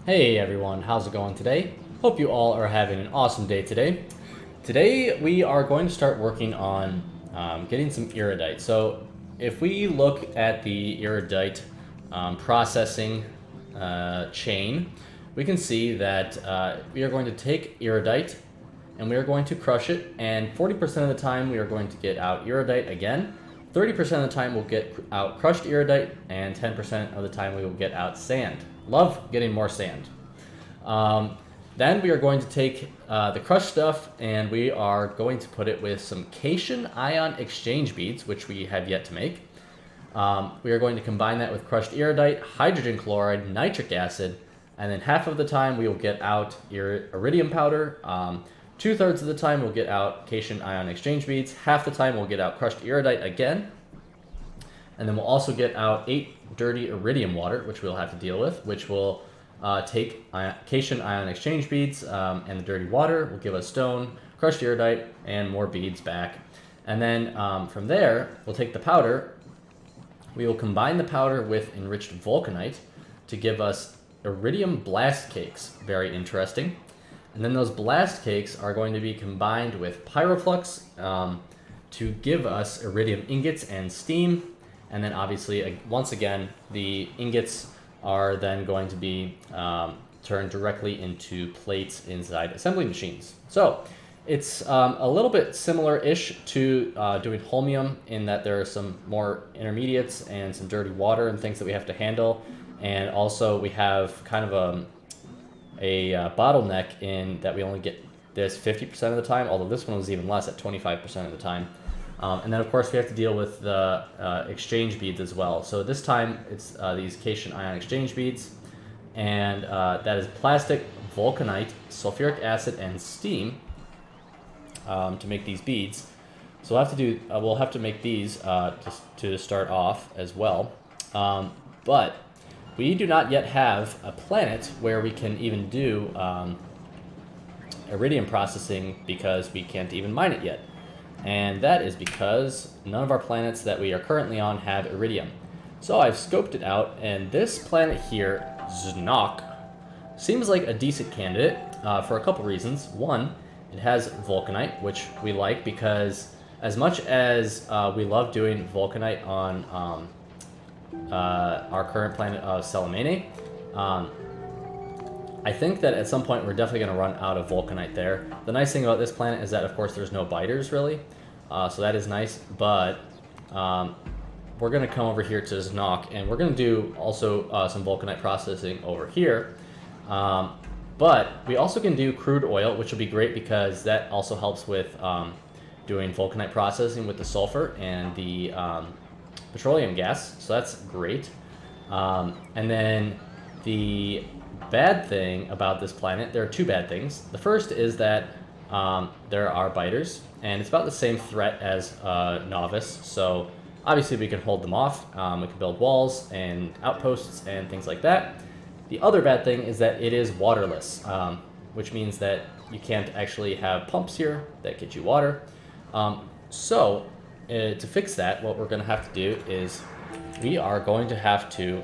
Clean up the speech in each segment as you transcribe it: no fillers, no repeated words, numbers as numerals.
Hey everyone, how's it going today? Hope you all are having an awesome day today. Today we are going to start working on getting some erudite. So if we look at the erudite processing chain, we can see that we are going to take erudite and we are going to crush it, and 40% of the time we are going to get out erudite again. 30% of the time we'll get out crushed erudite, and 10% of the time we will get out sand. Love getting more sand. Then we are going to take the crushed stuff and we are going to put it with some cation ion exchange beads, which we have yet to make. We are going to combine that with crushed erudite, hydrogen chloride, nitric acid, and then half of the time we will get out iridium powder. 2/3 of the time we'll get out cation ion exchange beads. Half the time we'll get out crushed erudite again. And then we'll also get out 8 dirty iridium water, which we'll have to deal with, which will take cation ion exchange beads, and the dirty water will give us stone, crushed erudite, and more beads back. And then from there, we'll take the powder. We will combine the powder with enriched vulcanite to give us iridium blast cakes. Very interesting. And then those blast cakes are going to be combined with pyroflux to give us iridium ingots and steam. And then obviously, once again, the ingots are then going to be turned directly into plates inside assembly machines. So it's a little bit similar-ish to doing holmium in that there are some more intermediates and some dirty water and things that we have to handle. And also we have kind of a bottleneck in that we only get this 50% of the time, although this one was even less at 25% of the time. And then, of course, we have to deal with the exchange beads as well. So this time, it's these cation ion exchange beads, and that is plastic, vulcanite, sulfuric acid, and steam to make these beads. So we'll have to make these just to start off as well. But we do not yet have a planet where we can even do iridium processing because we can't even mine it yet. And that is because none of our planets that we are currently on have iridium. So I've scoped it out, and this planet here, Znok, seems like a decent candidate for a couple reasons. One, it has vulcanite, which we like because as much as we love doing vulcanite on our current planet of Salamene, I think that at some point we're definitely going to run out of vulcanite there. The nice thing about this planet is that, of course, there's no biters really, so that is nice. But we're going to come over here to Znok, and we're going to do also some vulcanite processing over here. But we also can do crude oil, which will be great because that also helps with doing vulcanite processing with the sulfur and the petroleum gas. So that's great. And then the bad thing about this planet, there are two bad things. The first is that there are biters, and it's about the same threat as Novice, so obviously we can hold them off. We can build walls and outposts and things like that. The other bad thing is that it is waterless, which means that you can't actually have pumps here that get you water. So to fix that, what we're going to have to do is we are going to have to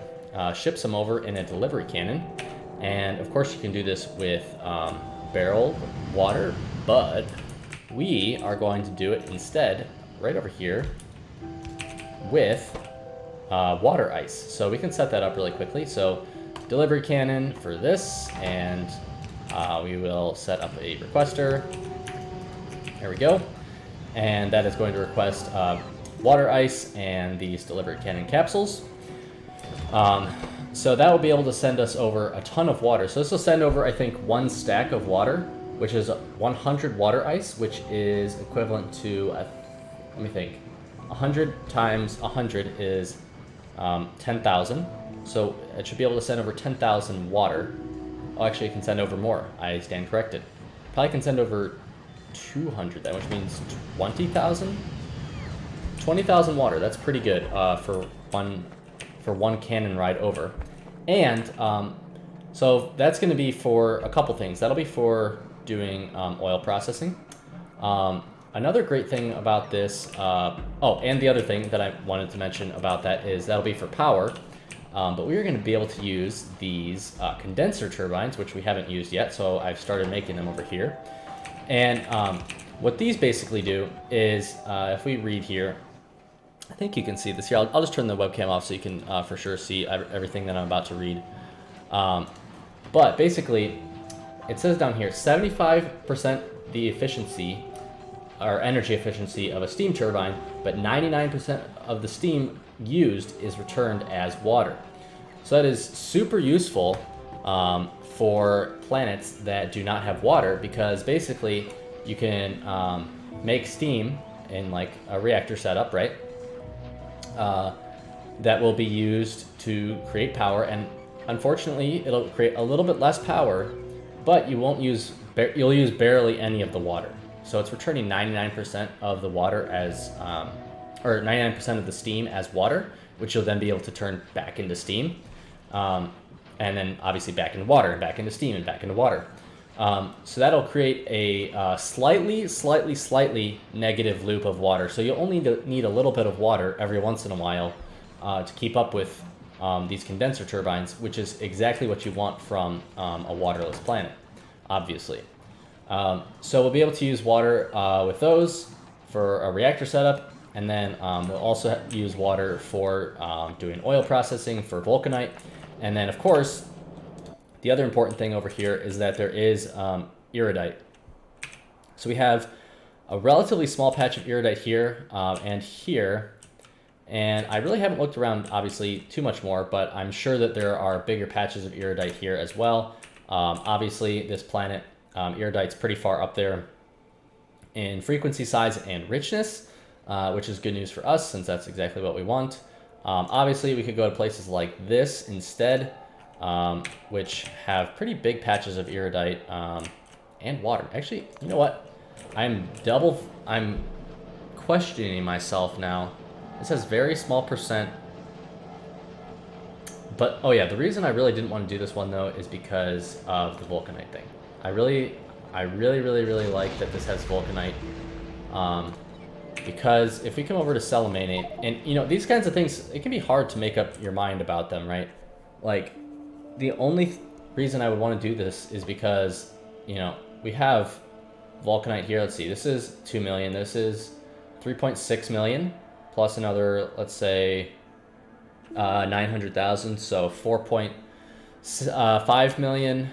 ship some over in a delivery cannon. And of course you can do this with barrel water, but we are going to do it instead right over here with water ice. So we can set that up really quickly. So delivery cannon for this, and we will set up a requester. There we go. And that is going to request water ice and these delivery cannon capsules. So that will be able to send us over a ton of water. So this will send over, I think, 1 stack of water, which is 100 water ice, which is equivalent to, let me think, 100 times 100 is 10,000. So it should be able to send over 10,000 water. Oh, actually, it can send over more. I stand corrected. Probably can send over 200, that, which means 20,000? 20,000 water. That's pretty good for one cannon ride over. And so that's going to be for a couple things. That'll be for doing oil processing. Another great thing about this, and the other thing that I wanted to mention about that is that'll be for power. But we are going to be able to use these condenser turbines, which we haven't used yet, so I've started making them over here. And what these basically do is, if we read here, I think you can see this here. I'll just turn the webcam off so you can for sure see everything that I'm about to read. But basically, it says down here, 75% the efficiency, or energy efficiency of a steam turbine, but 99% of the steam used is returned as water. So that is super useful for planets that do not have water, because basically you can make steam in like a reactor setup, right? That will be used to create power, and unfortunately it'll create a little bit less power, but you'll use barely any of the water. So it's returning 99% of the water as, or 99% of the steam as water, which you'll then be able to turn back into steam. And then obviously back into water, and back into steam, and back into water. So that'll create a slightly negative loop of water. So you'll only need a little bit of water every once in a while to keep up with these condenser turbines, which is exactly what you want from a waterless planet, obviously. So we'll be able to use water with those for a reactor setup, and then we'll also use water for doing oil processing for vulcanite. And then, of course, the other important thing over here is that there is iridite. So we have a relatively small patch of iridite here and here. And I really haven't looked around, obviously, too much more, but I'm sure that there are bigger patches of iridite here as well. Obviously, this planet, iridite's pretty far up there in frequency, size, and richness, which is good news for us, since that's exactly what we want. Obviously, we could go to places like this instead, which have pretty big patches of iridite and water. Actually, you know what? I'm questioning myself now. This has very small percent. But, oh yeah, the reason I really didn't want to do this one, though, is because of the vulcanite thing. I really like that this has vulcanite. Because if we come over to selamanate, and, you know, these kinds of things, it can be hard to make up your mind about them, right? Like, the only reason I would want to do this is because, you know, we have vulcanite here. Let's see, this is 2 million. This is 3.6 million. Plus another, let's say, 900,000, so 4.5 million,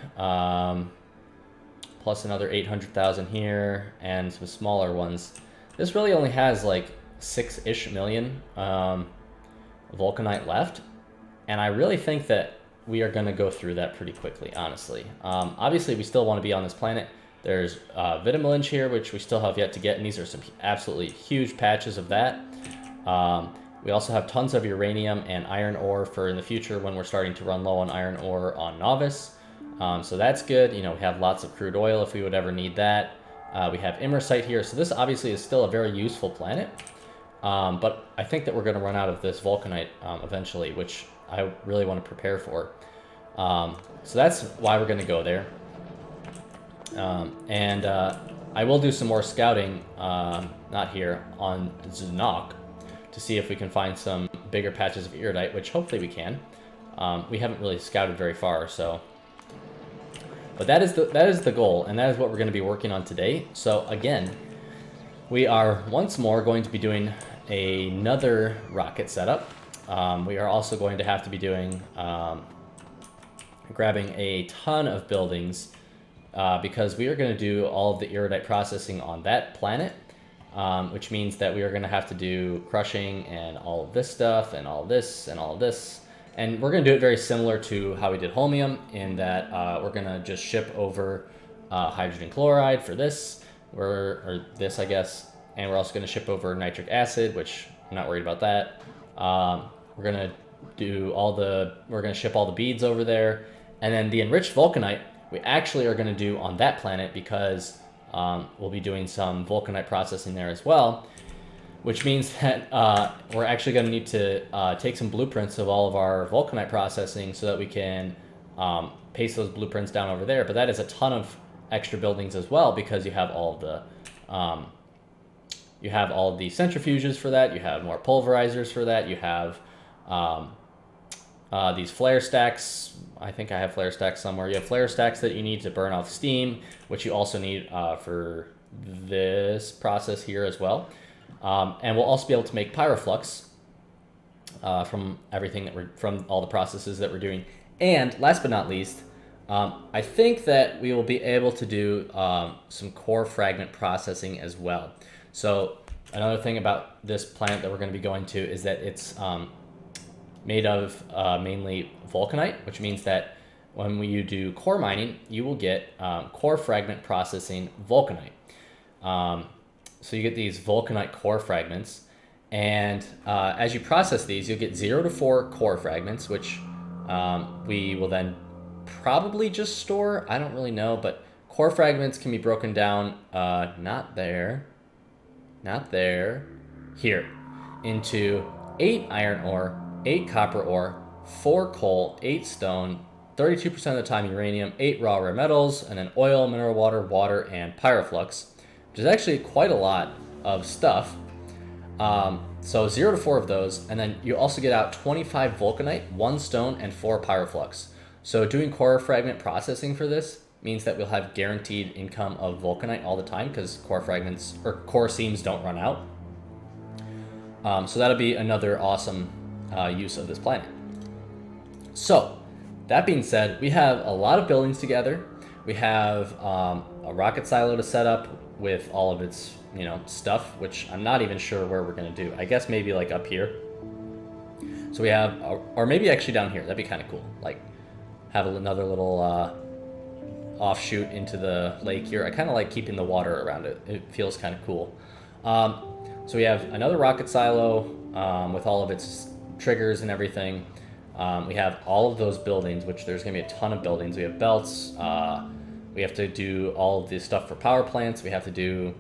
plus another 800,000 here, and some smaller ones. This really only has like 6-ish million vulcanite left, and I really think that we are going to go through that pretty quickly, honestly. Obviously, we still want to be on this planet. There's vitamelinge here, which we still have yet to get, and these are some absolutely huge patches of that. We also have tons of uranium and iron ore for in the future when we're starting to run low on iron ore on Novice. So that's good. You know, we have lots of crude oil if we would ever need that. We have imersite here. So this obviously is still a very useful planet. But I think that we're going to run out of this vulcanite eventually, which I really want to prepare for. So that's why we're going to go there. I will do some more scouting, not here, on Zanok, to see if we can find some bigger patches of iridite, which hopefully we can. We haven't really scouted very far, so. But that is the goal, and that is what we're going to be working on today. So again, we are once more going to be doing another rocket setup. We are also going to have to be doing, grabbing a ton of buildings, because we are going to do all of the iridite processing on that planet. Which means that we are going to have to do crushing and all of this stuff and all this and all of this. And we're going to do it very similar to how we did holmium, in that we're going to just ship over hydrogen chloride for this, or this, I guess. And we're also going to ship over nitric acid, which I'm not worried about that. We're going to ship all the beads over there. And then the enriched vulcanite, we actually are going to do on that planet, because we'll be doing some vulcanite processing there as well, which means that we're actually going to need to take some blueprints of all of our vulcanite processing so that we can paste those blueprints down over there. But that is a ton of extra buildings as well, because you have all of the centrifuges for that. You have more pulverizers for that. You have these flare stacks. I think I have flare stacks somewhere. You have flare stacks that you need to burn off steam, which you also need for this process here as well. And we'll also be able to make pyroflux from everything from all the processes that we're doing. And last but not least, I think that we will be able to do some core fragment processing as well. So another thing about this planet that we're going to be going to is that it's made of mainly vulcanite, which means that when you do core mining, you will get core fragment processing vulcanite. So you get these vulcanite core fragments, and as you process these, you'll get 0 to 4 core fragments, which we will then probably just store. I don't really know, but core fragments can be broken down, not there, here, into 8 iron ore, 8 copper ore, 4 coal, 8 stone, 32% of the time uranium, 8 raw rare metals, and then oil, mineral water, water, and pyroflux, which is actually quite a lot of stuff. So 0 to 4 of those, and then you also get out 25 vulcanite, 1 stone, and 4 pyroflux. So doing core fragment processing for this means that we'll have guaranteed income of vulcanite all the time, because core fragments or core seams don't run out. So that'll be another awesome use of this planet. So that being said, we have a lot of buildings together. We have a rocket silo to set up with all of its stuff, which I'm not even sure where we're going to do. I guess maybe like up here. So we have, or maybe actually down here. That'd be kind of cool. Like have another little offshoot into the lake here. I kind of like keeping the water around it. It feels kind of cool. So we have another rocket silo with all of its triggers and everything. We have all of those buildings, which there's going to be a ton of buildings. We have belts. We have to do all of this stuff for power plants. We have to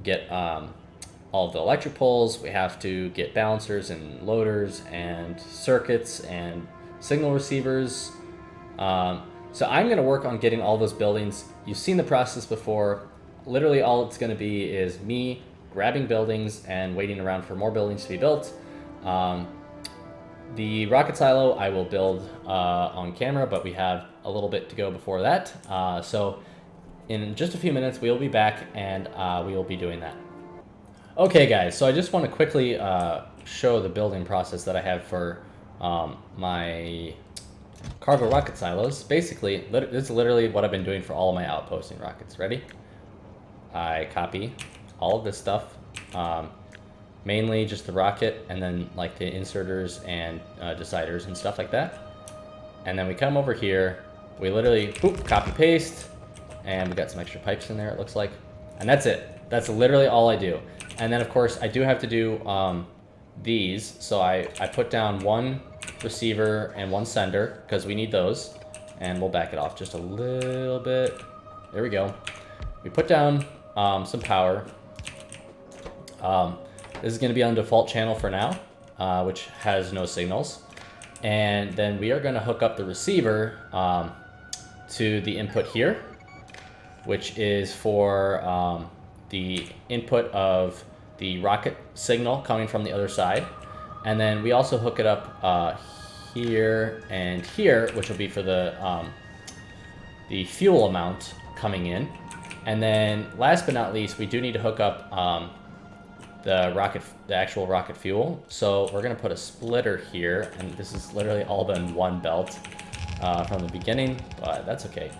get all of the electric poles. We have to get balancers and loaders and circuits and signal receivers. So I'm going to work on getting all those buildings. You've seen the process before. Literally all it's going to be is me grabbing buildings and waiting around for more buildings to be built. The rocket silo I will build on camera, but we have a little bit to go before that. So in just a few minutes, we'll be back and we will be doing that. Okay, guys, so I just want to quickly show the building process that I have for my cargo rocket silos. Basically, this is literally what I've been doing for all of my outposting rockets. Ready? I copy all of this stuff. Mainly just the rocket and then like the inserters and deciders and stuff like that. And then we come over here, we literally copy paste, and we got some extra pipes in there, it looks like. And that's it. That's literally all I do. And then of course I do have to do these. So I put down 1 receiver and 1 sender because we need those. And we'll back it off just a little bit. There we go. We put down some power. This is going to be on default channel for now, which has no signals. And then we are going to hook up the receiver to the input here, which is for the input of the rocket signal coming from the other side. And then we also hook it up here and here, which will be for the fuel amount coming in. And then last but not least, we do need to hook up the actual rocket fuel. So we're gonna put a splitter here, and this is literally all been 1 belt from the beginning, but that's okay.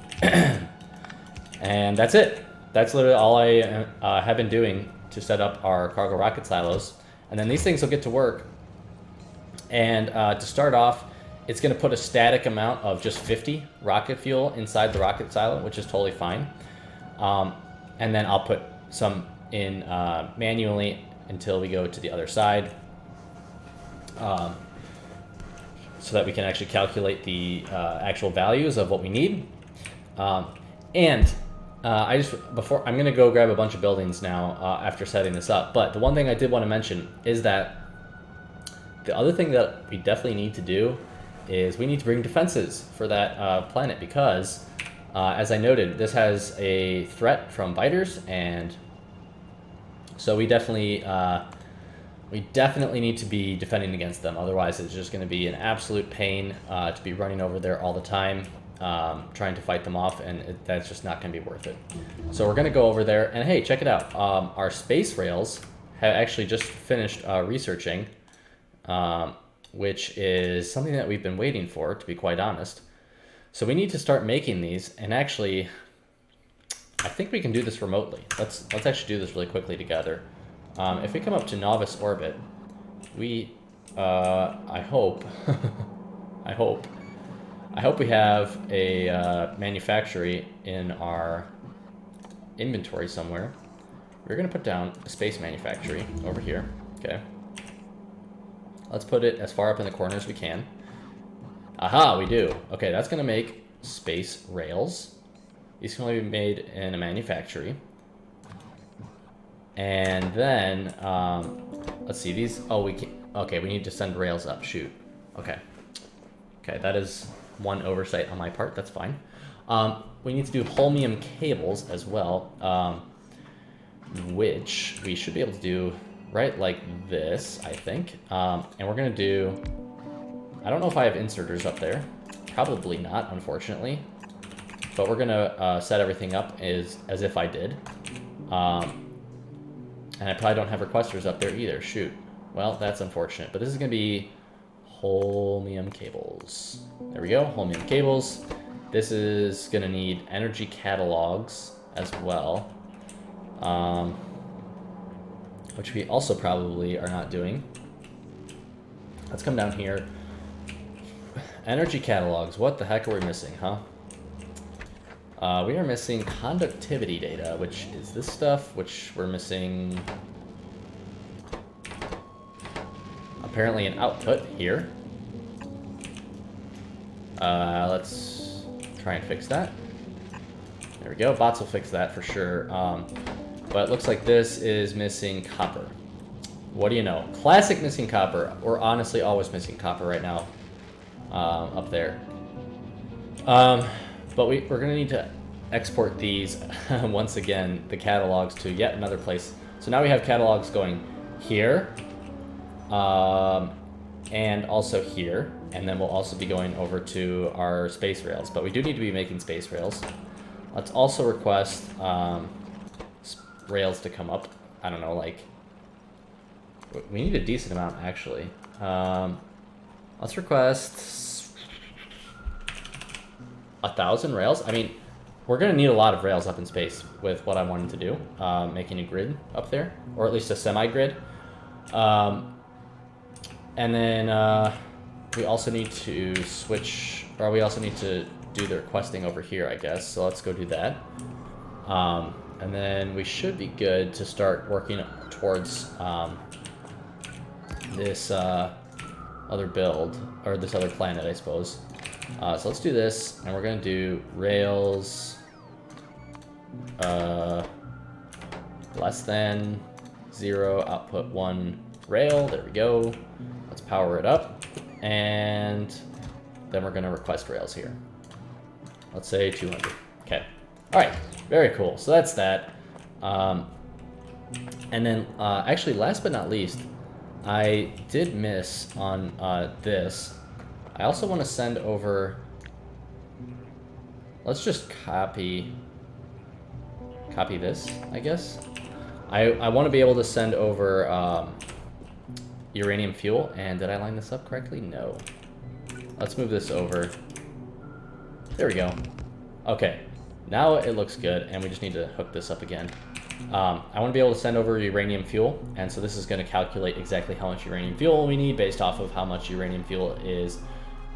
And that's it. That's literally all I have been doing to set up our cargo rocket silos. And then these things will get to work. And to start off, it's gonna put a static amount of just 50 rocket fuel inside the rocket silo, which is totally fine. And then I'll put some in manually until we go to the other side, so that we can actually calculate the actual values of what we need. And I'm gonna go grab a bunch of buildings now after setting this up. But the one thing I did want to mention is that the other thing that we definitely need to do is we need to bring defenses for that planet, because as I noted, this has a threat from biters, and so we definitely We definitely need to be defending against them, otherwise it's just going to be an absolute pain to be running over there all the time, trying to fight them off, and that's just not going to be worth it. So we're going to go over there, and hey, check it out. Our space rails have actually just finished researching, which is something that we've been waiting for, to be quite honest. So we need to start making these, and actually, I think we can do this remotely. Let's actually do this really quickly together. If we come up to novice orbit, we, I hope, I hope we have a manufactory in our inventory somewhere. We're gonna put down a space manufactory over here. Okay. Let's put it as far up in the corner as we can. Aha, we do. Okay, that's gonna make space rails. These can only be made in a manufactory. And then, let's see, these, oh, we can, okay, we need to send rails up, shoot. Okay. Okay, that is one oversight on my part, that's fine. We need to do holmium cables as well, which we should be able to do right like this, I think. And we're gonna do, I don't know if I have inserters up there. Probably not, unfortunately. But we're gonna set everything up as if I did. And I probably don't have requesters up there either. Shoot. Well, that's unfortunate. But this is going to be holmium cables. There we go. Holmium cables. This is going to need energy catalogs as well. Which we also probably are not doing. Let's come down here. Energy catalogs. What the heck are we missing, huh? We are missing conductivity data, which is this stuff, which we're missing apparently an output here. Let's try and fix that. There we go, bots will fix that for sure. But it looks like this is missing copper. What do you know? Classic missing copper. We're honestly always missing copper right now up there. But we're going to need to export these, once again, the catalogs to yet another place. So now we have catalogs going here, and also here, and then we'll also be going over to our space rails. But we do need to be making space rails. Let's also request rails to come up. I don't know, like, we need a decent amount, actually. Let's request 1,000 rails. I mean, we're going to need a lot of rails up in space with what I wanted to do, making a grid up there, or at least a semi-grid. And then we also need to switch, or we also need to do the requesting over here, I guess. So let's go do that. And then we should be good to start working towards this other build, or this other planet, I suppose. So let's do this, and we're going to do rails less than 0, output 1 rail. There we go. Let's power it up, and then we're going to request rails here. Let's say 200. Okay. All right. Very cool. So that's that. And then, actually, last but not least, I did miss on this. I also want to send over, let's just copy this, I guess. I want to be able to send over uranium fuel, and did I line this up correctly? No. Let's move this over. There we go. Okay, now it looks good, and we just need to hook this up again. I want to be able to send over uranium fuel, and so this is going to calculate exactly how much uranium fuel we need based off of how much uranium fuel is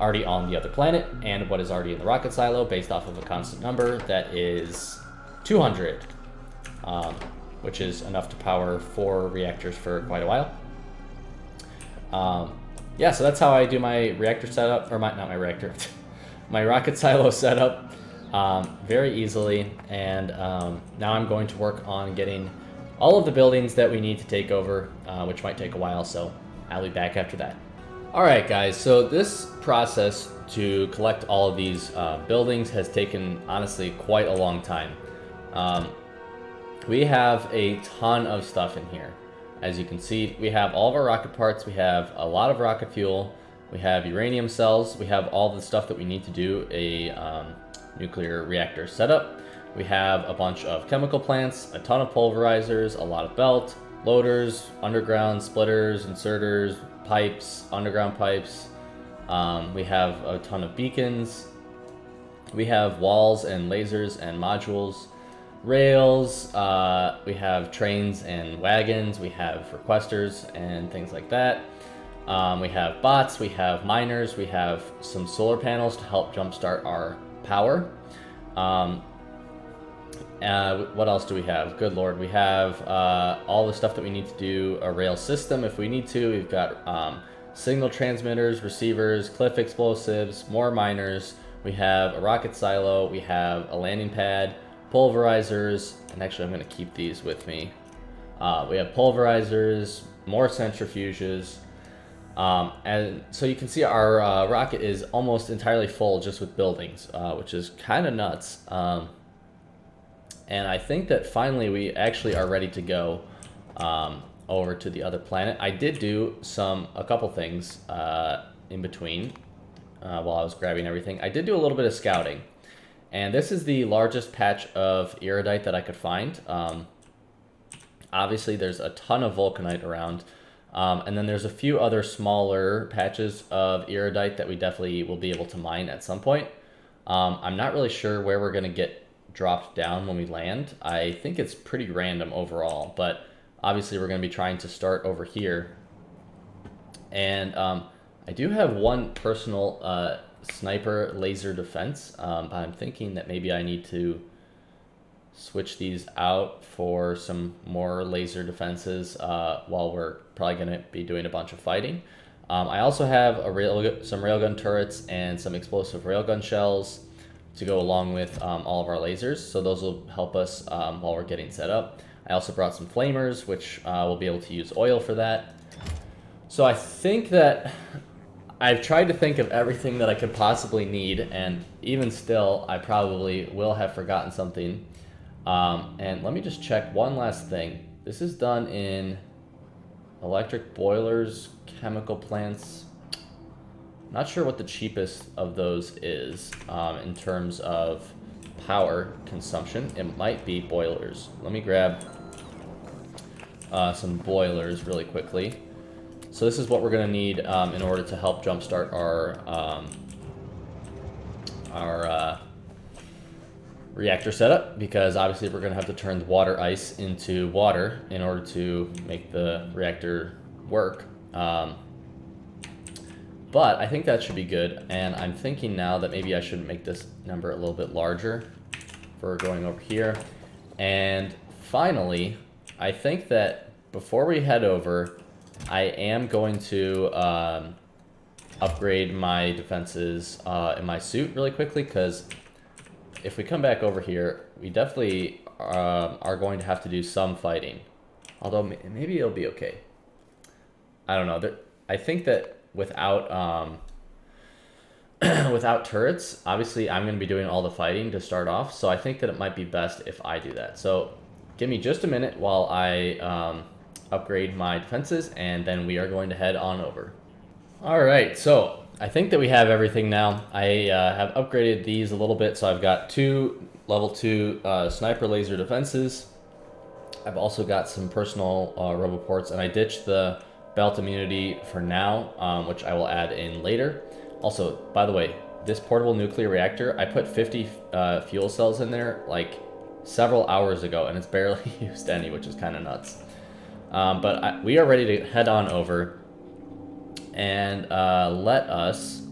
already on the other planet and what is already in the rocket silo based off of a constant number that is 200, which is enough to power 4 reactors for quite a while. Yeah, so that's how I do my reactor setup, or not my reactor, my rocket silo setup very easily. And now I'm going to work on getting all of the buildings that we need to take over, which might take a while, so I'll be back after that. Alright guys, so this process to collect all of these buildings has taken, honestly, quite a long time. We have a ton of stuff in here, as you can see, we have all of our rocket parts, we have a lot of rocket fuel, we have uranium cells, we have all the stuff that we need to do a nuclear reactor setup. We have a bunch of chemical plants, a ton of pulverizers, a lot of belt, loaders, underground splitters, inserters, pipes, underground pipes. We have a ton of beacons. We have walls and lasers and modules, rails. We have trains and wagons. We have requesters and things like that. We have bots. We have miners. We have some solar panels to help jumpstart our power. What else do we have? Good lord, we have all the stuff that we need to do a rail system if we need to. We've got signal transmitters, receivers, cliff explosives, more miners. We have a rocket silo. We have a landing pad, pulverizers, and actually I'm going to keep these with me. We have pulverizers, more centrifuges. And so you can see our rocket is almost entirely full just with buildings, which is kind of nuts. And I think that finally we actually are ready to go over to the other planet. I did do a couple things in between while I was grabbing everything. I did do a little bit of scouting. And this is the largest patch of iridite that I could find. Obviously, there's a ton of vulcanite around. And then there's a few other smaller patches of iridite that we definitely will be able to mine at some point. I'm not really sure where we're going to get dropped down when we land. I think it's pretty random overall, but obviously we're going to be trying to start over here. And I do have one personal sniper laser defense, but I'm thinking that maybe I need to switch these out for some more laser defenses while we're probably going to be doing a bunch of fighting. I also have some railgun turrets and some explosive railgun shells to go along with all of our lasers, so those will help us while we're getting set up. I also brought some flamers, which we'll be able to use oil for that. So I think that I've tried to think of everything that I could possibly need, and even still, I probably will have forgotten something. And let me just check one last thing. This is done in electric boilers, chemical plants. Not sure what the cheapest of those is in terms of power consumption. It might be boilers. Let me grab some boilers really quickly. So this is what we're going to need in order to help jumpstart our reactor setup, because obviously we're going to have to turn the water ice into water in order to make the reactor work. But I think that should be good, and I'm thinking now that maybe I should make this number a little bit larger for going over here. And finally, I think that before we head over, I am going to upgrade my defenses in my suit really quickly, because if we come back over here, we definitely are going to have to do some fighting. Although maybe it'll be okay. I don't know. I think that without without turrets, obviously I'm going to be doing all the fighting to start off, so I think that it might be best if I do that. So give me just a minute while I upgrade my defenses, and then we are going to head on over. Alright, so I think that we have everything now. I have upgraded these a little bit, so I've got 2 level 2 sniper laser defenses. I've also got some personal roboports, and I ditched the belt immunity for now, which I will add in later. Also, by the way, this portable nuclear reactor, I put 50 fuel cells in there like several hours ago, and it's barely used any, which is kind of nuts. But we are ready to head on over, and let us,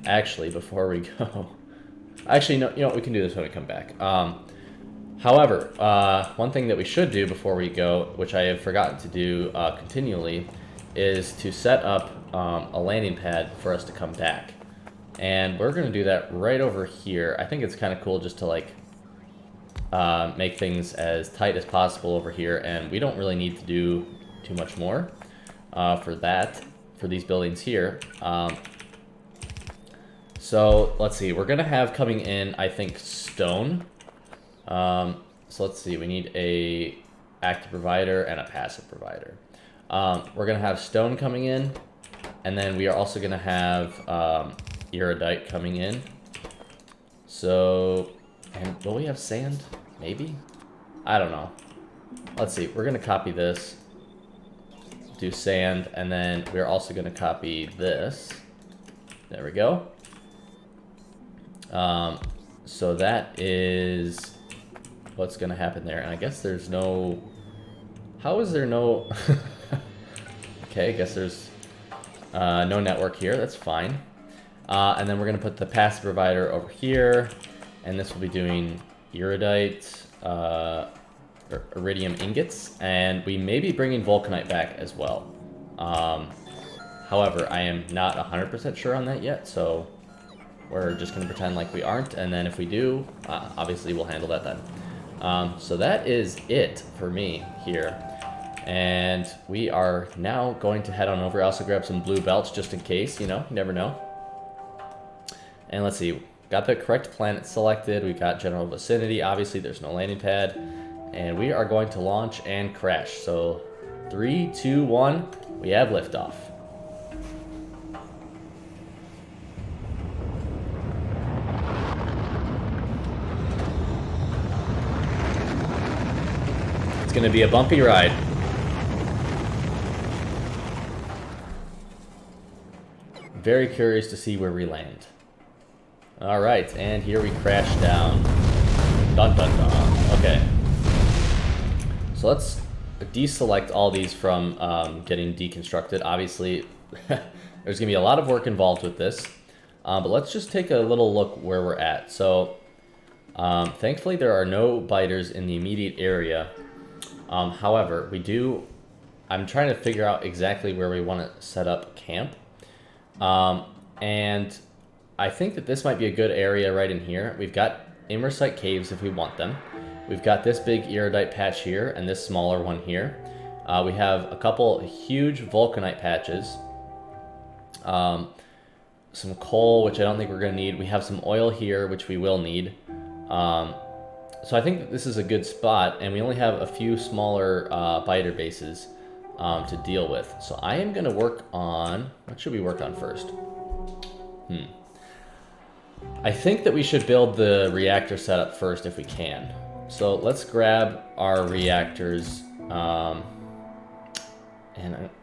actually, before we go, actually, no, you know what, we can do this when we come back. However, one thing that we should do before we go, which I have forgotten to do continually, is to set up a landing pad for us to come back. And we're going to do that right over here. I think it's kind of cool just to like make things as tight as possible over here, and we don't really need to do too much more for these buildings here. So let's see, we're going to have coming in, I think, stone. So let's see, we need a active provider and a passive provider. We're going to have stone coming in, and then we are also going to have iridite coming in. So, and will we have sand? Maybe? I don't know. Let's see. We're going to copy this, do sand, and then we're also going to copy this. There we go. So that is what's going to happen there. And I guess there's no... How is there no... Okay, I guess there's no network here. That's fine. And then we're going to put the passive provider over here. And this will be doing iridite, iridium ingots. And we may be bringing vulcanite back as well. However, I am not 100% sure on that yet. So we're just going to pretend like we aren't. And then if we do, obviously we'll handle that then. So that is it for me here. And we are now going to head on over. I also grabbed some blue belts just in case, you know, you never know. And let's see, got the correct planet selected. We got general vicinity. Obviously, there's no landing pad. And we are going to launch and crash. So 3, 2, 1, we have liftoff. It's going to be a bumpy ride. Very curious to see where we land. All right, and here we crash down. Dun dun dun. Okay. So let's deselect all these from getting deconstructed. Obviously, there's gonna be a lot of work involved with this, but let's just take a little look where we're at. So, thankfully, there are no biters in the immediate area. However, I'm trying to figure out exactly where we want to set up camp. And I think that this might be a good area right in here. We've got imersite caves if we want them. We've got this big iridite patch here and this smaller one here. We have a couple huge vulcanite patches. Some coal, which I don't think we're going to need. We have some oil here, which we will need. So I think that this is a good spot, and we only have a few smaller biter bases to deal with. So I am going to work on... What should we work on first? I think that we should build the reactor setup first if we can. So let's grab our reactors. And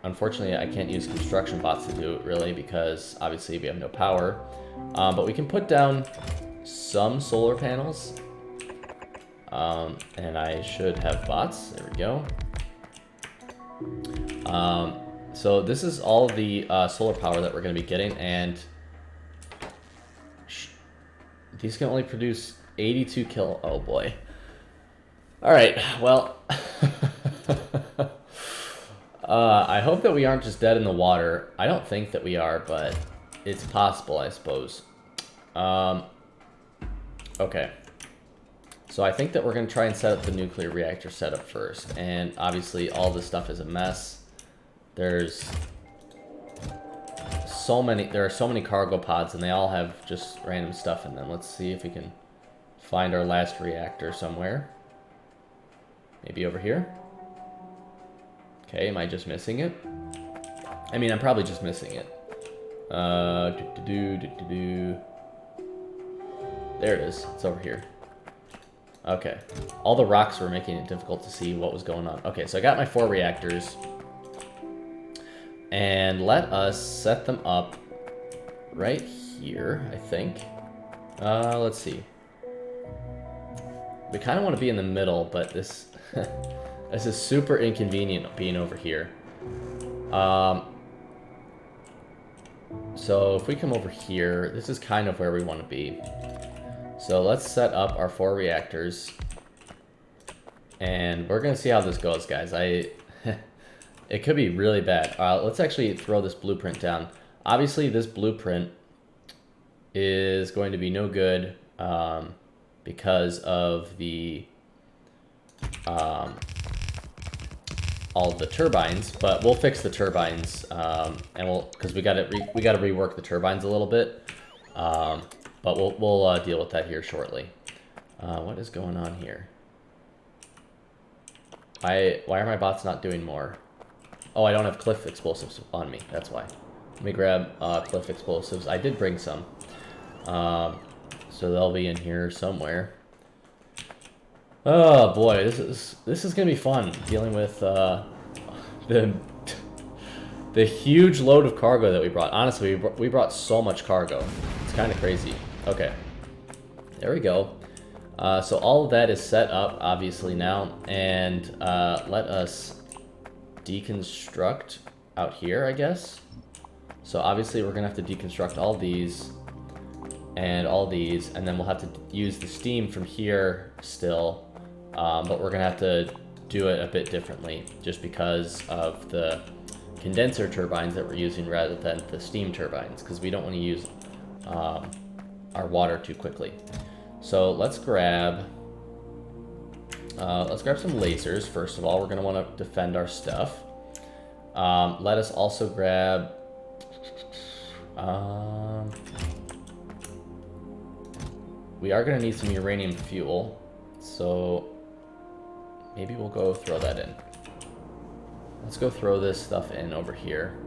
unfortunately, I can't use construction bots to do it, really, because obviously we have no power. But we can put down some solar panels. And I should have bots. There we go. So this is all the solar power that we're going to be getting, and these can only produce 82 kilo. Oh boy. All right. Well, I hope that we aren't just dead in the water. I don't think that we are, but it's possible, I suppose. Okay. So I think that we're going to try and set up the nuclear reactor setup first. And obviously all this stuff is a mess. There are so many cargo pods, and they all have just random stuff in them. Let's see if we can find our last reactor somewhere. Maybe over here. Okay, am I just missing it? I mean, I'm probably just missing it. There it is. It's over here. Okay. All the rocks were making it difficult to see what was going on. Okay, so I got my 4 reactors. And let us set them up right here, I think. Let's see. We kind of want to be in the middle, but this this is super inconvenient being over here. So if we come over here, this is kind of where we want to be. So let's set up our 4 reactors. And we're going to see how this goes, guys. It could be really bad. Let's actually throw this blueprint down. Obviously, this blueprint is going to be no good because of the all of the turbines. But we'll fix the turbines, and because we got to rework the turbines a little bit. But we'll deal with that here shortly. What is going on here? Why are my bots not doing more? Oh, I don't have cliff explosives on me. That's why. Let me grab cliff explosives. I did bring some. So they'll be in here somewhere. Oh boy, this is gonna be fun dealing with the huge load of cargo that we brought. Honestly, we brought so much cargo. It's kind of crazy. Okay, there we go. So all of that is set up obviously now, and let us deconstruct out here, I guess. So obviously we're gonna have to deconstruct all these and all these, and then we'll have to use the steam from here still, but we're gonna have to do it a bit differently just because of the condenser turbines that we're using rather than the steam turbines, because we don't want to use our water too quickly. So let's grab some lasers. First of all, we're gonna want to defend our stuff. Let us also grab we are going to need some uranium fuel, so maybe we'll go throw that in. Let's go throw this stuff in over here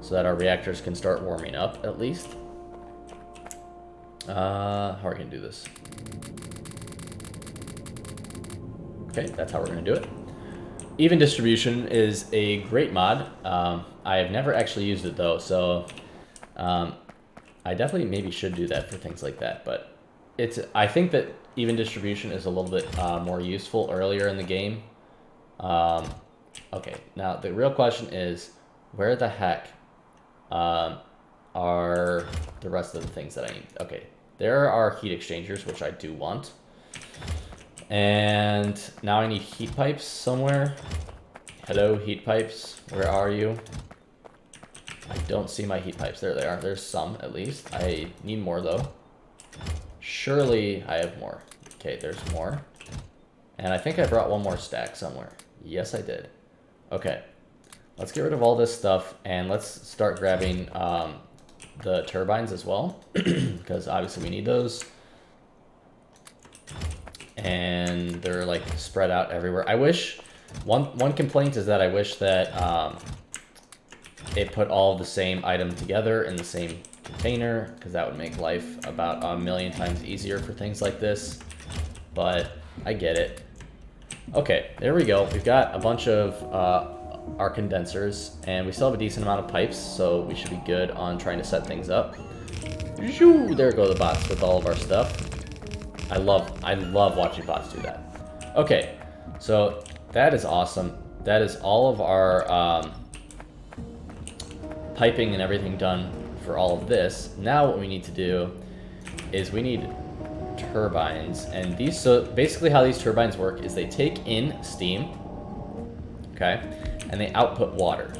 so that our reactors can start warming up at least. How are we going to do this? Okay, that's how we're going to do it. Even distribution is a great mod. I have never actually used it though, so I definitely maybe should do that for things like that, but I think that even distribution is a little bit more useful earlier in the game. Okay, now the real question is, where the heck are the rest of the things that I need? Okay, there are heat exchangers, which I do want. And now I need heat pipes somewhere. Hello, heat pipes, where are you? I don't see my heat pipes. There they are. There's some, at least. I need more, though. Surely I have more. Okay, there's more. And I think I brought one more stack somewhere. Yes, I did. Okay. Let's get rid of all this stuff, and let's start grabbing the turbines as well, because obviously we need those. And they're, like, spread out everywhere. I wish... One complaint is that I wish that it put all the same item together in the same container, because that would make life about a million times easier for things like this, but I get it. Okay, there we go. We've got a bunch of our condensers, and we still have a decent amount of pipes, so we should be good on trying to set things up. There go the bots with all of our stuff. I love watching bots do that. Okay, so that is awesome. That is all of our piping and everything done for all of this. Now what we need to do is we need turbines, and these, so basically how these turbines work is they take in steam, okay, and they output water.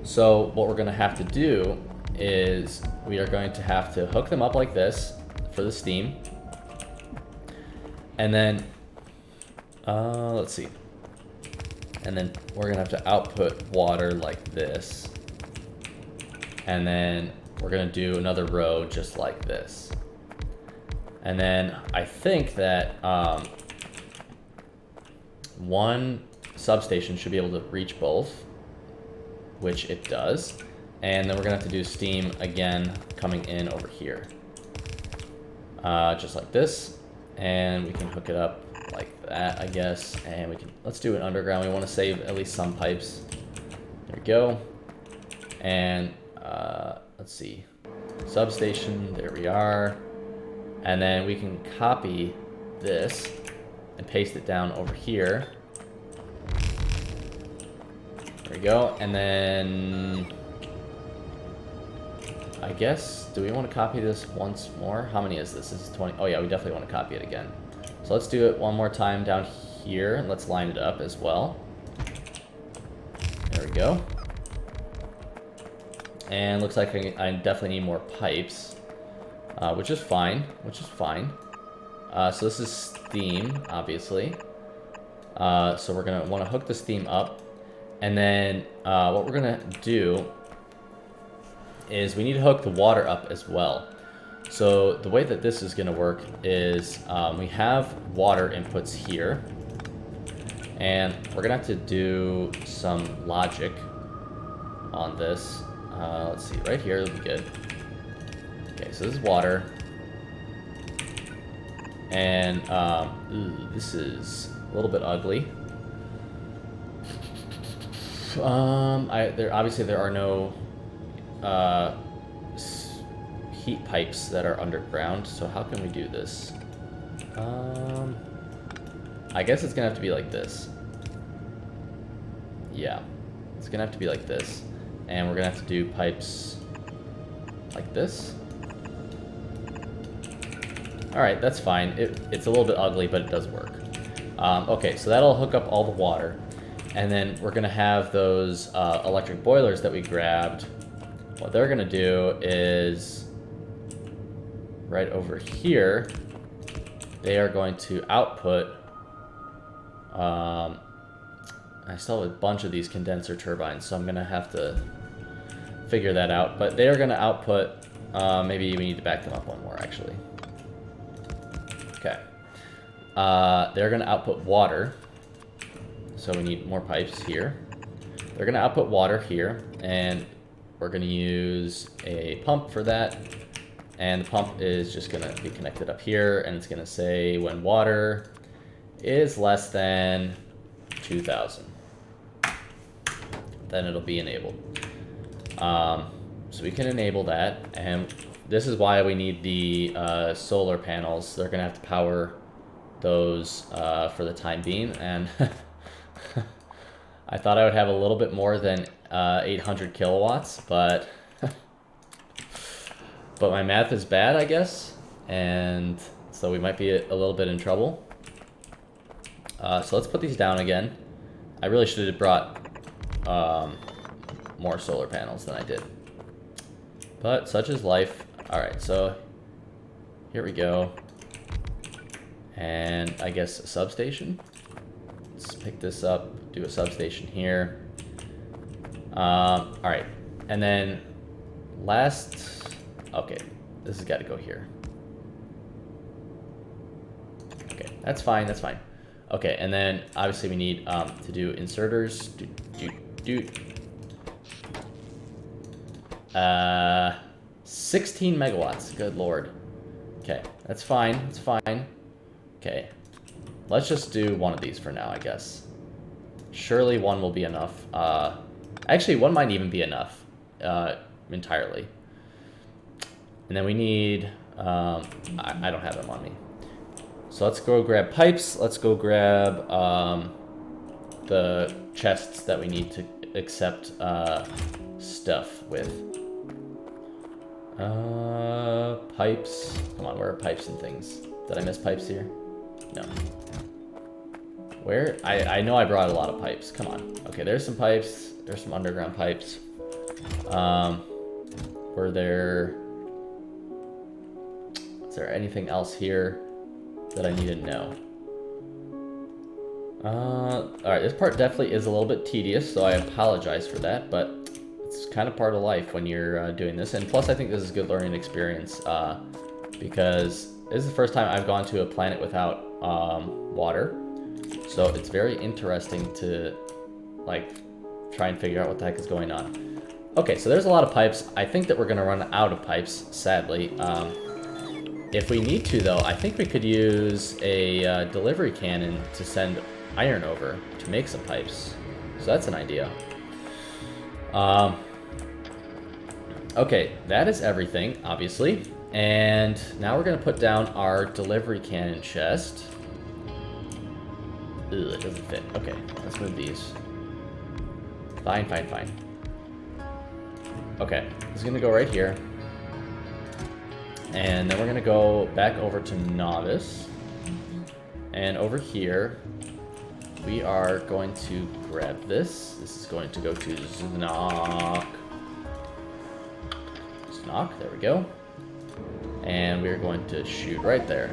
So what we're going to have to do is we are going to have to hook them up like this for the steam, and then let's see, and then we're gonna have to output water like this, and then we're gonna do another row just like this. And then I think that one substation should be able to reach both, which it does. And then we're gonna have to do steam again coming in over here. Just like this. And we can hook it up like that, I guess. And we can, let's do it underground. We wanna save at least some pipes. There we go. And let's see, substation, there we are. And then we can copy this and paste it down over here. There we go. And then I guess, do we want to copy this once more? How many is this? This is 20. Oh yeah, we definitely want to copy it again. So let's do it one more time down here, and let's line it up as well. There we go. And looks like I definitely need more pipes, which is fine, so this is steam, obviously. So we're gonna want to hook the steam up, and then what we're gonna do is we need to hook the water up as well. So the way that this is gonna work is we have water inputs here, and we're gonna have to do some logic on this. Let's see, right here will be good. Okay, so this is water. And, ooh, this is a little bit ugly. Obviously there are no, heat pipes that are underground, so how can we do this? I guess it's gonna have to be like this. Yeah, it's gonna have to be like this. And we're gonna have to do pipes like this. Alright, that's fine. It's a little bit ugly, but it does work. Okay, so that'll hook up all the water. And then we're gonna have those electric boilers that we grabbed. What they're gonna do is, right over here, they are going to output, I still have a bunch of these condenser turbines, so I'm gonna have to figure that out. But they are gonna output, maybe we need to back them up one more actually. Okay. They're gonna output water. So we need more pipes here. They're gonna output water here, and we're gonna use a pump for that. And the pump is just gonna be connected up here, and it's gonna say when water is less than 2,000. Then it'll be enabled. So we can enable that, and this is why we need the solar panels. They're gonna have to power those for the time being, and I thought I would have a little bit more than 800 kilowatts, but but my math is bad, I guess, and so we might be a little bit in trouble. So let's put these down again. I really should have brought more solar panels than I did, but such is life. All right, so here we go, and I guess a substation. Let's pick this up, do a substation here. All right, and then okay, this has got to go here. Okay, that's fine, that's fine. Okay, and then obviously we need to do inserters. 16 megawatts, good lord. Okay, that's fine, that's fine. Okay, let's just do one of these for now, I guess. Surely one will be enough. Actually, one might even be enough entirely. And then we need, I don't have them on me. So let's go grab pipes. Let's go grab the chests that we need to accept stuff with. Pipes. Come on, where are pipes and things? Did I miss pipes here? No. Where? I know I brought a lot of pipes. Come on. Okay, there's some pipes. There's some underground pipes. Were there... Is there anything else here that I need to know? Alright, this part definitely is a little bit tedious, so I apologize for that, but it's kind of part of life when you're doing this. And plus, I think this is a good learning experience, because this is the first time I've gone to a planet without water. So it's very interesting to, like, try and figure out what the heck is going on. Okay, so there's a lot of pipes. I think that we're going to run out of pipes, sadly. If we need to, though, I think we could use a delivery cannon to send iron over to make some pipes. So that's an idea. Okay, that is everything, obviously. And now we're going to put down our delivery cannon chest. Ugh, it doesn't fit. Okay, let's move these. Fine, fine, fine. Okay, it's going to go right here. And then we're going to go back over to Novice. And over here, we are going to grab this. This is going to go to Znock. Znock, there we go. And we're going to shoot right there.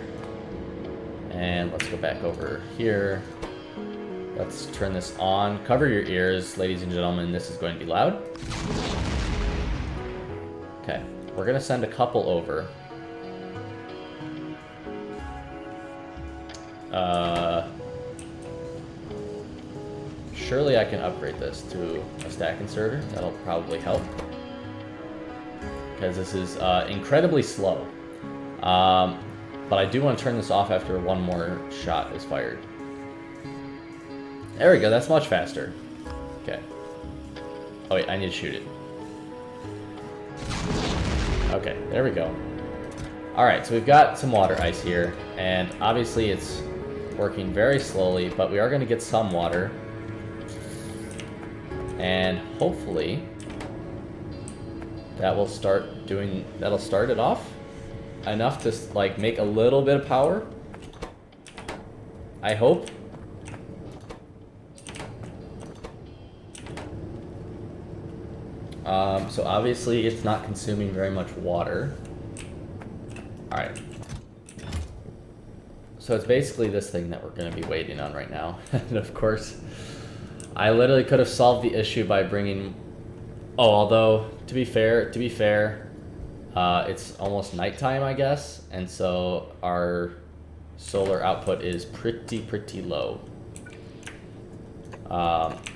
And let's go back over here. Let's turn this on. Cover your ears, ladies and gentlemen. This is going to be loud. Okay, we're going to send a couple over. surely I can upgrade this to a stack inserter. That'll probably help. Because this is incredibly slow. But I do want to turn this off after one more shot is fired. There we go, that's much faster. Okay. Oh wait, I need to shoot it. Okay, there we go. Alright, so we've got some water ice here, and obviously it's working very slowly, but we are going to get some water. And hopefully that'll start it off enough to like make a little bit of power. I hope. So obviously it's not consuming very much water. Alright. So it's basically this thing that we're going to be waiting on right now. And of course, I literally could have solved the issue by bringing... Oh, although, to be fair, it's almost nighttime, I guess. And so our solar output is pretty low.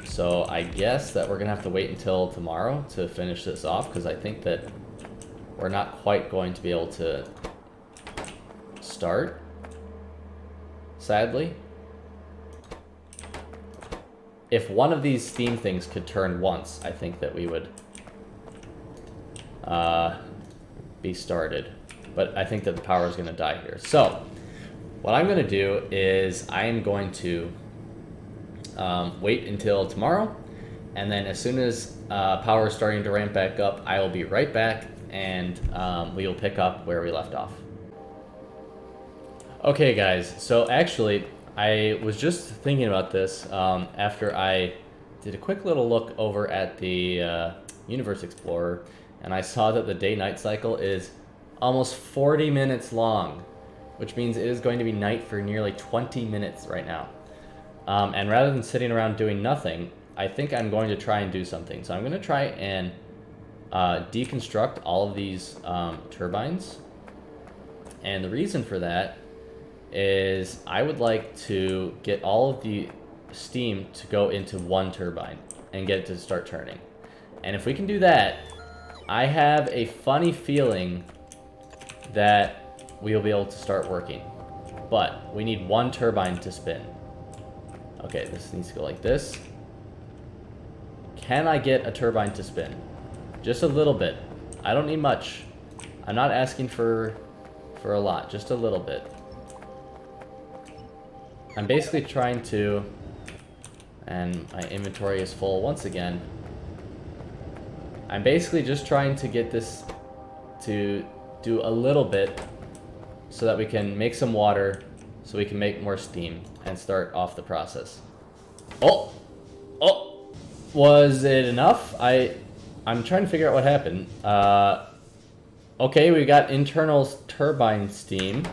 So I guess that we're going to have to wait until tomorrow to finish this off, because I think that we're not quite going to be able to start, sadly. If one of these steam things could turn once, I think that we would be started. But I think that the power is going to die here. So what I'm going to do is I am going to wait until tomorrow, and then as soon as power is starting to ramp back up, I will be right back, and we will pick up where we left off. Okay guys, so actually I was just thinking about this after I did a quick little look over at the Universe Explorer, and I saw that the day-night cycle is almost 40 minutes long, which means it is going to be night for nearly 20 minutes right now. And rather than sitting around doing nothing, I think I'm going to try and do something. So I'm going to try and deconstruct all of these turbines. And the reason for that is I would like to get all of the steam to go into one turbine and get it to start turning. And if we can do that, I have a funny feeling that we'll be able to start working. But we need one turbine to spin. Okay, this needs to go like this. Can I get a turbine to spin? Just a little bit. I don't need much. I'm not asking for a lot, just a little bit. I'm basically trying to, and my inventory is full once again. I'm basically just trying to get this to do a little bit so that we can make some water, so we can make more steam and start off the process. Oh! Was it enough? I'm trying to figure out what happened. Okay, we got internal turbine steam.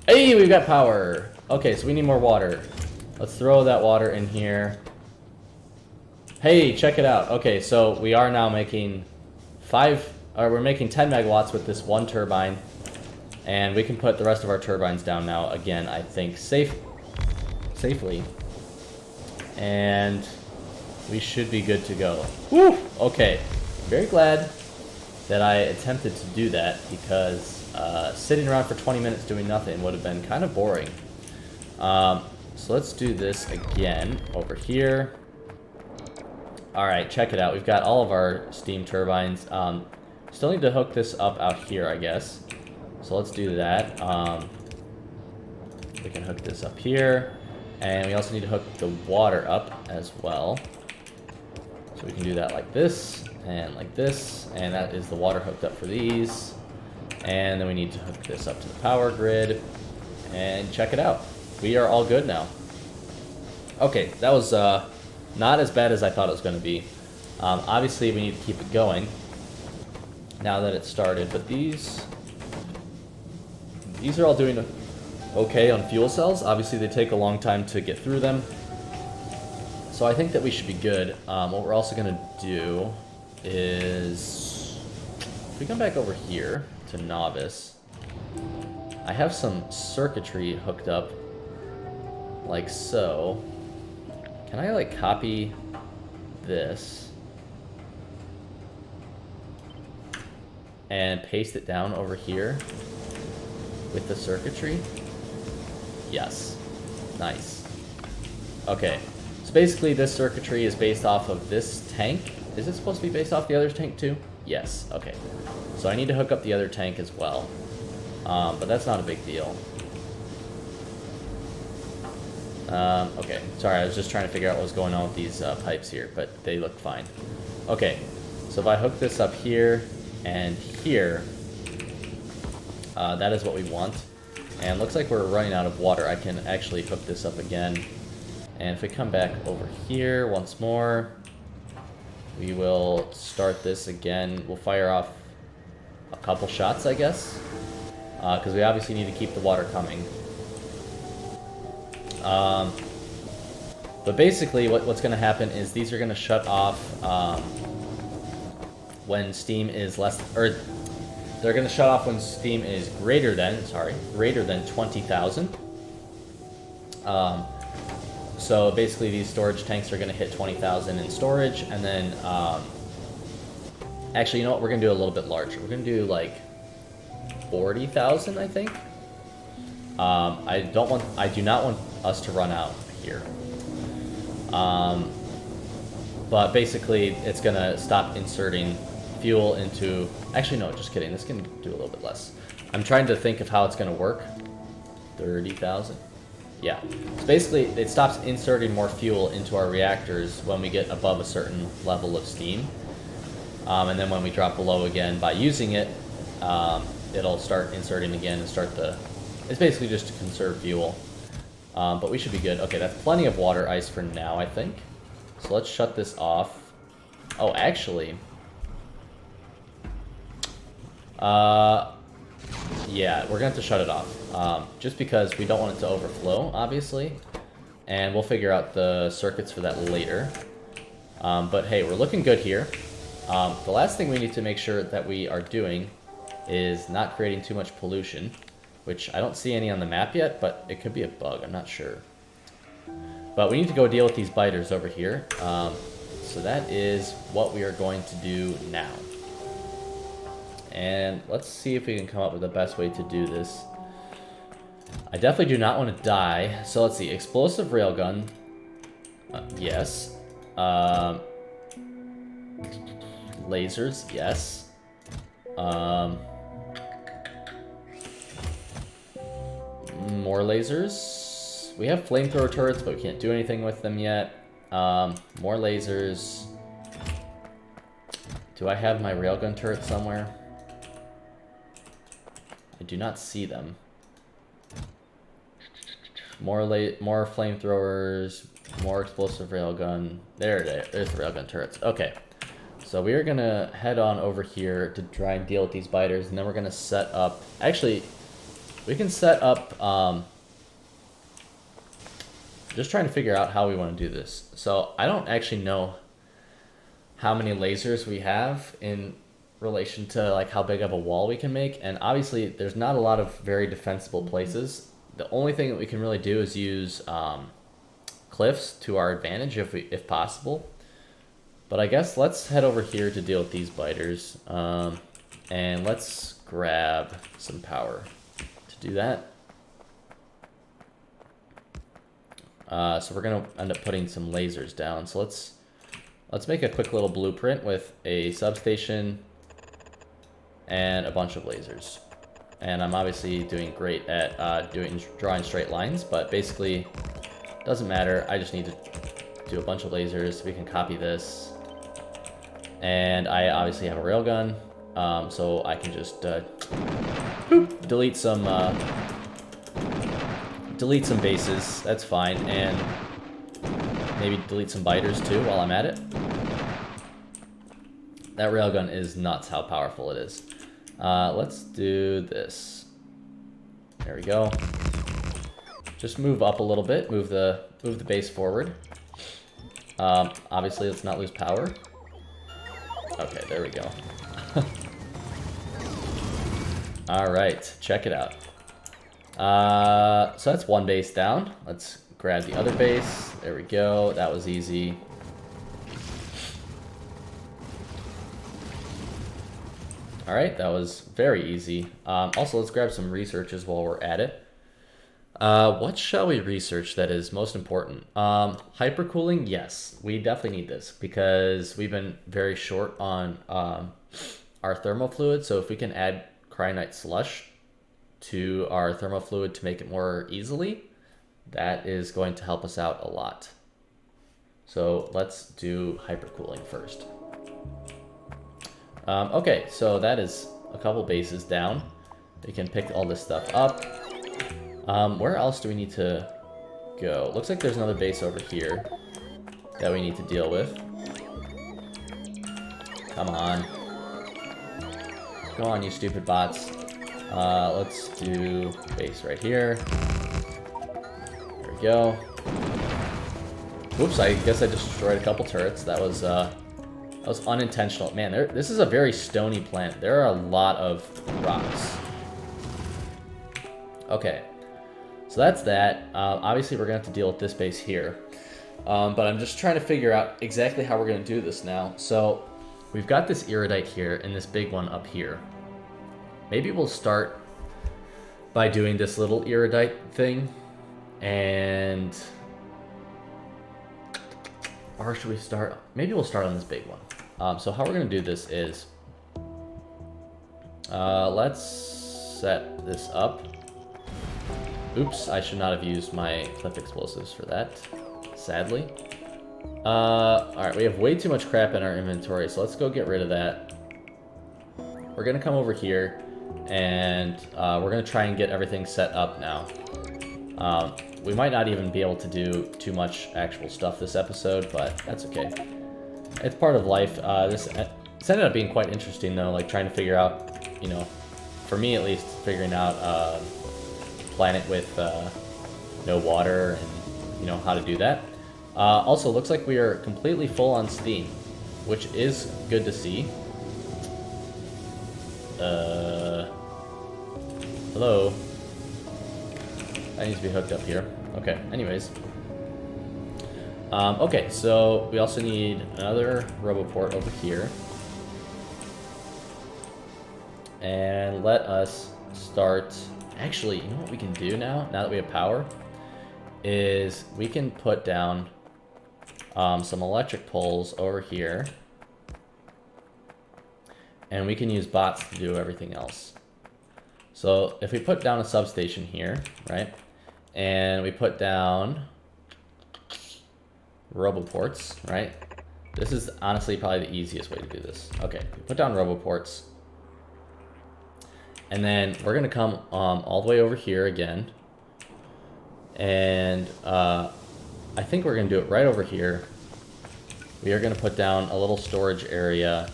Hey, we've got power! Okay, so we need more water. Let's throw that water in here. Hey, check it out. Okay, so we are now making we're making 10 megawatts with this one turbine. And we can put the rest of our turbines down now, again, I think, safely. And we should be good to go. Woo! Okay, very glad that I attempted to do that, because sitting around for 20 minutes doing nothing would have been kind of boring. So let's do this again over here. Alright, check it out. We've got all of our steam turbines. Still need to hook this up out here, I guess. So let's do that. We can hook this up here. And we also need to hook the water up as well. So we can do that like this, and like this. And that is the water hooked up for these. And then we need to hook this up to the power grid. And check it out. We are all good now. Okay, that was not as bad as I thought it was going to be. Obviously, we need to keep it going now that it started. But these are all doing okay on fuel cells. Obviously, they take a long time to get through them. So I think that we should be good. What we're also going to do is, if we come back over here to Novice, I have some circuitry hooked up like so. Can I like copy this and paste it down over here with the circuitry? Yes. Nice. Okay. So basically this circuitry is based off of this tank. Is it supposed to be based off the other tank too? Yes. Okay. So I need to hook up the other tank as well. But that's not a big deal. Okay. Sorry, I was just trying to figure out what was going on with these pipes here, but they look fine. Okay. So if I hook this up here and here, that is what we want. And looks like we're running out of water. I can actually hook this up again. And if we come back over here once more, we will start this again. We'll fire off a couple shots, I guess. Because we obviously need to keep the water coming. But basically what's going to happen is these are going to shut off when steam is less... Or they're going to shut off when steam is greater than 20,000. So basically these storage tanks are going to hit 20,000 in storage, and then... actually, you know what? We're going to do a little bit larger. We're going to do like 40,000, I think. I do not want us to run out here. But basically, it's going to stop inserting fuel into... Actually, no, just kidding. This can do a little bit less. I'm trying to think of how it's going to work. 30,000. Yeah. So basically, it stops inserting more fuel into our reactors when we get above a certain level of steam. And then when we drop below again by using it, it'll start inserting again and start the... It's basically just to conserve fuel. But we should be good. Okay, that's plenty of water ice for now, I think. So let's shut this off. Oh, actually... yeah, we're going to have to shut it off. Just because we don't want it to overflow, obviously. And we'll figure out the circuits for that later. But hey, we're looking good here. The last thing we need to make sure that we are doing is not creating too much pollution, which I don't see any on the map yet, but it could be a bug, I'm not sure. But we need to go deal with these biters over here. So that is what we are going to do now. And let's see if we can come up with the best way to do this. I definitely do not want to die. So let's see, explosive railgun. Yes. Lasers, yes. More lasers. We have flamethrower turrets, but we can't do anything with them yet. More lasers. Do I have my railgun turret somewhere? I do not see them. More flamethrowers, more explosive railgun. There it is. There's the railgun turrets. Okay. So we are going to head on over here to try and deal with these biters, and then we're going to set up... Actually, we can set up... just trying to figure out how we want to do this. So I don't actually know how many lasers we have in relation to like how big of a wall we can make, and obviously there's not a lot of very defensible places. The only thing that we can really do is use cliffs to our advantage if possible. But I guess let's head over here to deal with these biters, and let's grab some power to do that. So we're gonna end up putting some lasers down. So let's make a quick little blueprint with a substation and a bunch of lasers. And I'm obviously doing great at drawing straight lines, but basically doesn't matter. I just need to do a bunch of lasers. We can copy this, and I obviously have a railgun, so I can just delete some bases. That's fine, and maybe delete some biters too while I'm at it. That railgun is nuts how powerful it is. Let's do this. There we go. Just move up a little bit. Move the base forward. Obviously, let's not lose power. Okay, there we go. All right, check it out. So that's one base down. Let's grab the other base. There we go. That was easy. Alright, that was very easy. Also, let's grab some researches while we're at it. What shall we research that is most important? Hypercooling, yes. We definitely need this because we've been very short on our thermal fluid. So if we can add cryonite slush to our thermal fluid to make it more easily, that is going to help us out a lot. So let's do hypercooling first. Okay, so that is a couple bases down. We can pick all this stuff up. Where else do we need to go? Looks like there's another base over here that we need to deal with. Come on. Go on, you stupid bots. Let's do base right here. There we go. Oops, I guess I just destroyed a couple turrets. That was unintentional. Man, this is a very stony planet. There are a lot of rocks. Okay, so that's that. Obviously, we're going to have to deal with this base here. But I'm just trying to figure out exactly how we're going to do this now. So we've got this iridite here and this big one up here. Maybe we'll start by doing this little iridite thing. And... or should we start... maybe we'll start on this big one. So how we're going to do this is... let's set this up. Oops, I should not have used my cliff explosives for that, sadly. Alright, we have way too much crap in our inventory, so let's go get rid of that. We're going to come over here, and we're going to try and get everything set up now. We might not even be able to do too much actual stuff this episode, but that's okay. It's part of life. This ended up being quite interesting, though, like trying to figure out, you know, for me at least, figuring out planet with no water and, you know, how to do that. Also, looks like we are completely full on steam, which is good to see. Hello? That needs to be hooked up here. Okay, anyways. Okay, so we also need another roboport over here. And let us start... actually, you know what we can do now that we have power? Is we can put down some electric poles over here. And we can use bots to do everything else. So if we put down a substation here, right? And we put down roboports, right? This is honestly probably the easiest way to do this. Okay, we put down roboports. And then we're going to come all the way over here again. And I think we're going to do it right over here. We are going to put down a little storage area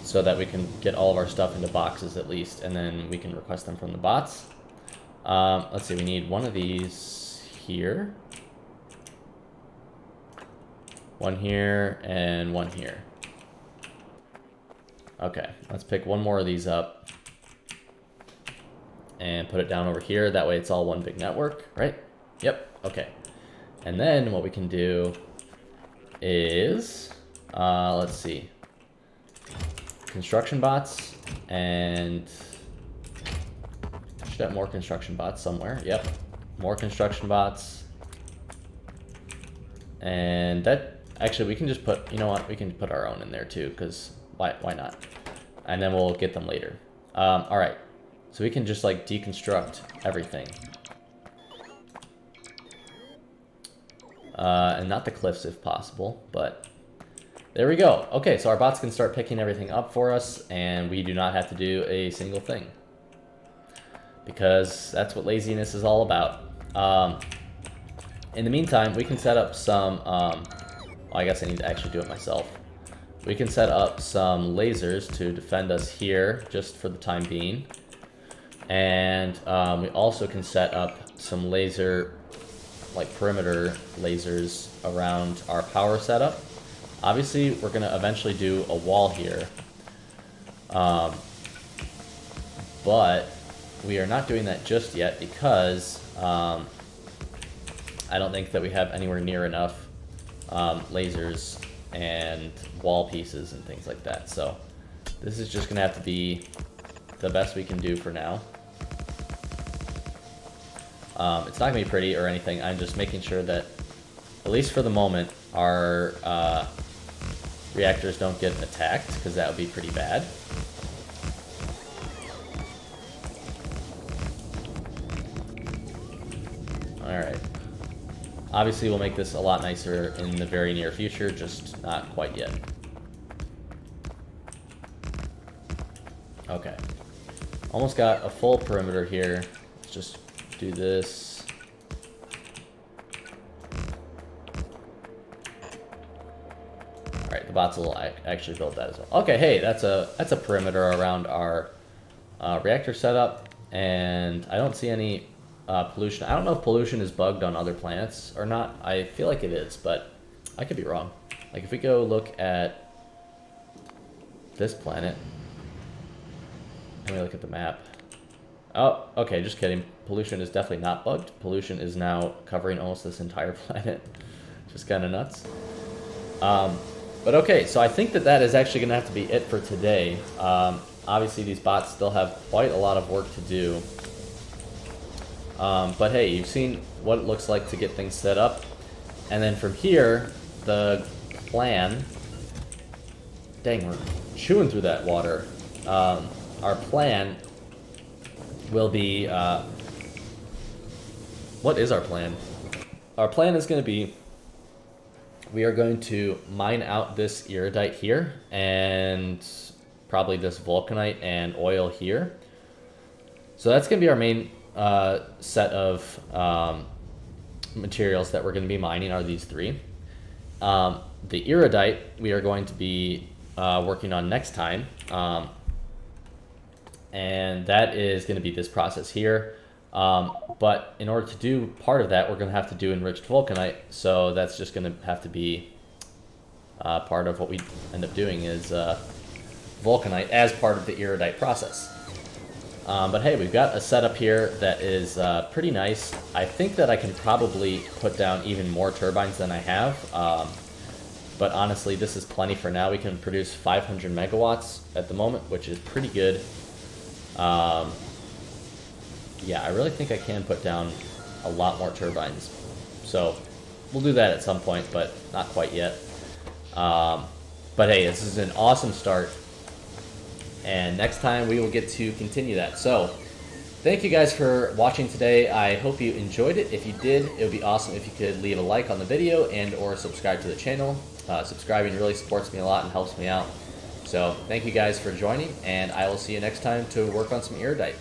so that we can get all of our stuff into boxes at least. And then we can request them from the bots. Let's see, we need one of these here. One here and one here. Okay, let's pick one more of these up and put it down over here. That way it's all one big network, right? Yep, okay. And then what we can do is, let's see, construction bots, and I should have more construction bots somewhere. Yep, more construction bots. And that, actually we can just put, you know what, we can put our own in there too, because why not? And then we'll get them later. All right, so we can just like deconstruct everything. And not the cliffs if possible, but there we go. Okay, so our bots can start picking everything up for us, and we do not have to do a single thing. Because that's what laziness is all about. In the meantime, we can set up some, well, I guess I need to actually do it myself. We can set up some lasers to defend us here, just for the time being. And we also can set up some laser, like perimeter lasers around our power setup. Obviously, we're going to eventually do a wall here. But we are not doing that just yet because I don't think that we have anywhere near enough lasers and wall pieces and things like that. So this is just gonna have to be the best we can do for now. It's not gonna be pretty or anything. I'm just making sure that, at least for the moment, our reactors don't get attacked, because that would be pretty bad. Alright. Obviously we'll make this a lot nicer in the very near future, just not quite yet. Okay. Almost got a full perimeter here. Let's just do this. Alright, the bots will actually build that as well. Okay, hey, that's a perimeter around our reactor setup, and I don't see any pollution. I don't know if pollution is bugged on other planets or not. I feel like it is, but I could be wrong. Like, if we go look at this planet, and we look at the map. Oh, okay, just kidding. Pollution is definitely not bugged. Pollution is now covering almost this entire planet. Just kind of nuts. But okay, so I think that that is actually going to have to be it for today. Obviously, these bots still have quite a lot of work to do. But hey, you've seen what it looks like to get things set up. And then from here, the plan... Dang, we're chewing through that water. Our plan will be... what is our plan? Our plan is going to be... We are going to mine out this iridite here, and probably this vulcanite and oil here. So that's going to be our main set of materials that we're going to be mining are these three. The iridite we are going to be working on next time, and that is going to be this process here. But in order to do part of that, we're going to have to do enriched vulcanite, so that's just going to have to be part of what we end up doing is vulcanite as part of the iridite process. But hey, we've got a setup here that is pretty nice. I think that I can probably put down even more turbines than I have, but honestly, this is plenty for now. We can produce 500 megawatts at the moment, which is pretty good. Yeah, I really think I can put down a lot more turbines. So we'll do that at some point, but not quite yet. But hey, this is an awesome start. And next time we will get to continue that. So thank you guys for watching today. I hope you enjoyed it. If you did, it would be awesome if you could leave a like on the video and or subscribe to the channel. Subscribing really supports me a lot and helps me out. So thank you guys for joining, and I will see you next time to work on some iridite.